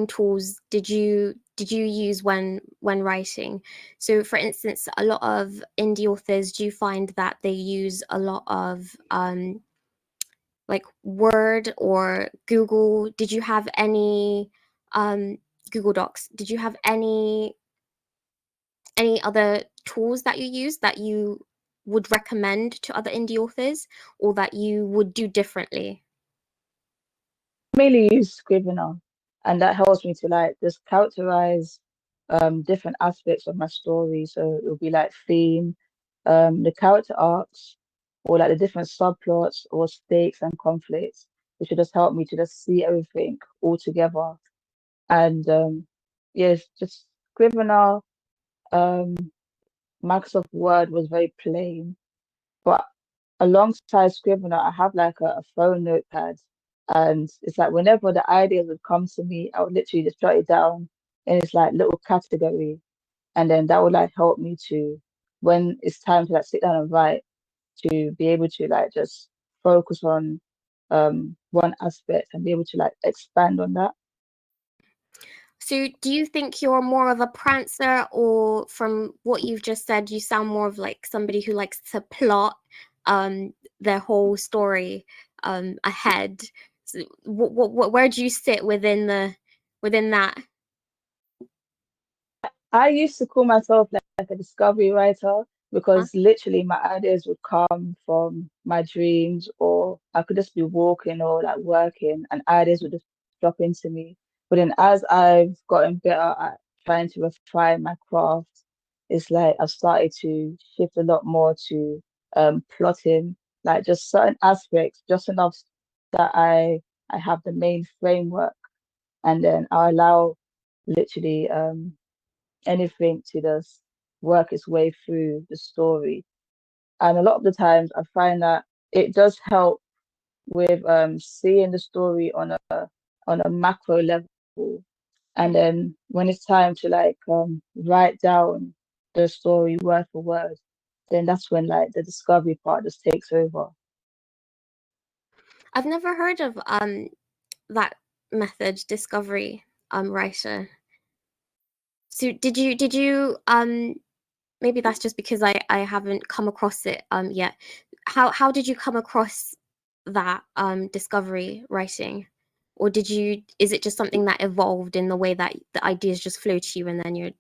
writing tools did you use when writing? So, for instance, a lot of indie authors, do you find that they use a lot of like Word or Google? Did you have any Google Docs? Did you have any other tools that you use that you would recommend to other indie authors, or that you would do differently? Mainly use Scrivener, and that helps me to like just characterize different aspects of my story. So it'll be like theme, the character arcs, or like the different subplots or stakes and conflicts, which will just help me to just see everything all together. And yes, just Scrivener, um, Microsoft Word was very plain, but alongside Scrivener, I have like a phone notepad. And it's like whenever the ideas would come to me, I would literally just jot it down in this like little category. And then that would like help me to, when it's time to like sit down and write, to be able to like just focus on one aspect and be able to like expand on that. So, do you think you're more of a prancer, or from what you've just said, you sound more of like somebody who likes to plot their whole story ahead? So, where do you sit within that? I used to call myself like a discovery writer Huh? because literally my ideas would come from my dreams, or I could just be walking or like working and ideas would just drop into me. But then as I've gotten better at trying to refine my craft, it's like I've started to shift a lot more to plotting, like just certain aspects, just enough that I have the main framework, and then I allow literally anything to just work its way through the story. And a lot of the times I find that it does help with seeing the story on a macro level. And then when it's time to like write down the story word for word, then that's when like the discovery part just takes over. I've never heard of that method, discovery writer. So, did you maybe that's just because I haven't come across it yet. How did you come across that discovery writing? Or is it just something that evolved in the way that the ideas just flow to you, and then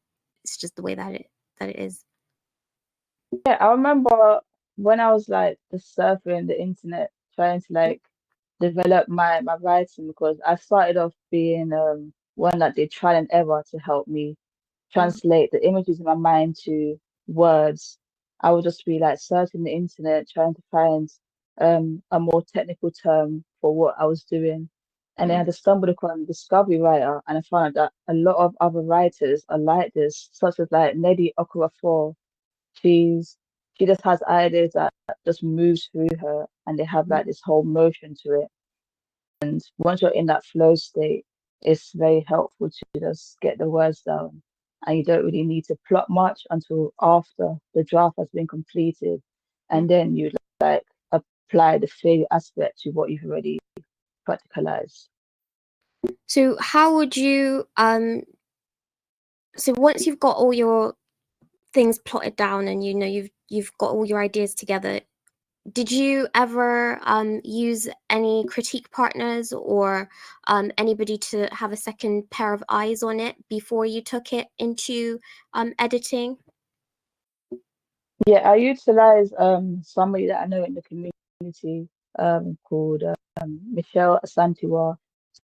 it's just the way that it is? Yeah, I remember when I was like just surfing the internet, trying to like develop my writing, because I started off being one that did trial and error to help me Mm. translate the images in my mind to words. I would just be like searching the internet, trying to find a more technical term for what I was doing. And then I Mm. just stumbled upon Discovery Writer, and I found out that a lot of other writers are like this, such as like Nedi Okorafor. She's she just has ideas that just moves through her, and they have like this whole motion to it. And once you're in that flow state, it's very helpful to just get the words down. And you don't really need to plot much until after the draft has been completed. Mm. And then you like apply the failure aspect to what you've already practicalized. So, how would you so once you've got all your things plotted down, and you've got all your ideas together, did you ever use any critique partners, or anybody to have a second pair of eyes on it before you took it into editing? Yeah, I utilize somebody that I know in the community called Michelle Asantiwa.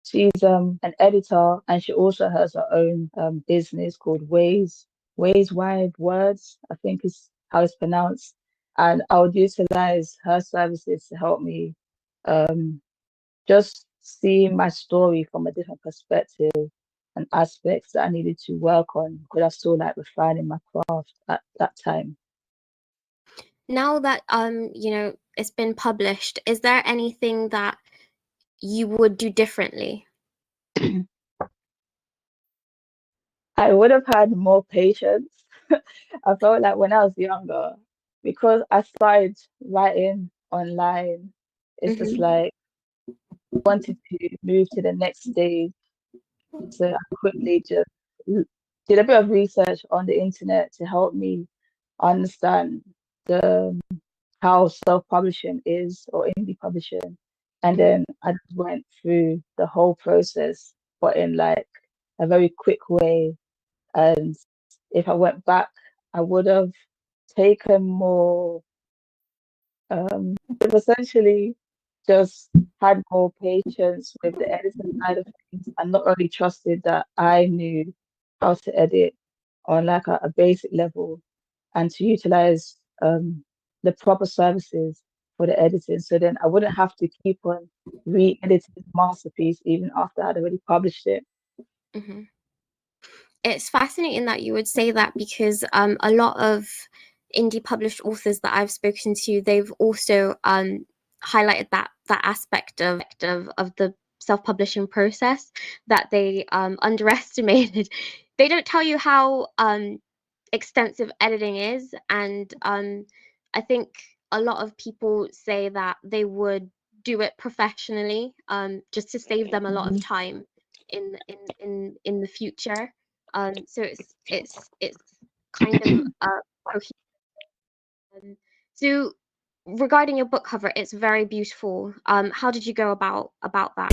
She's an editor, and she also has her own business called Ways Wide Words, I think is how it's pronounced. And I would utilize her services to help me um, just see my story from a different perspective and aspects that I needed to work on, because I still like refining my craft at that time. Now that it's been published, is there anything that you would do differently? I would have had more patience. I felt like when I was younger, because I started writing online, it's just Hmm. like wanted to move to the next stage. So I quickly just did a bit of research on the internet to help me understand the how self-publishing is or indie publishing. And Mhm. then I just went through the whole process, but in like a very quick way. And if I went back, I would have taken more, have essentially just had more patience with the editing side of things and not only trusted that I knew how to edit on like a basic level and to utilize the proper services for the editing. So then I wouldn't have to keep on re-editing the masterpiece even after I'd already published it. Mhm. It's fascinating that you would say that because a lot of indie published authors that I've spoken to, they've also highlighted that aspect of the self-publishing process that they underestimated. They don't tell you how extensive editing is, and I think a lot of people say that they would do it professionally, just to save them a lot of Mhm. time in the future. So it's kind of cohesive. So regarding your book cover, it's very beautiful. How did you go about that?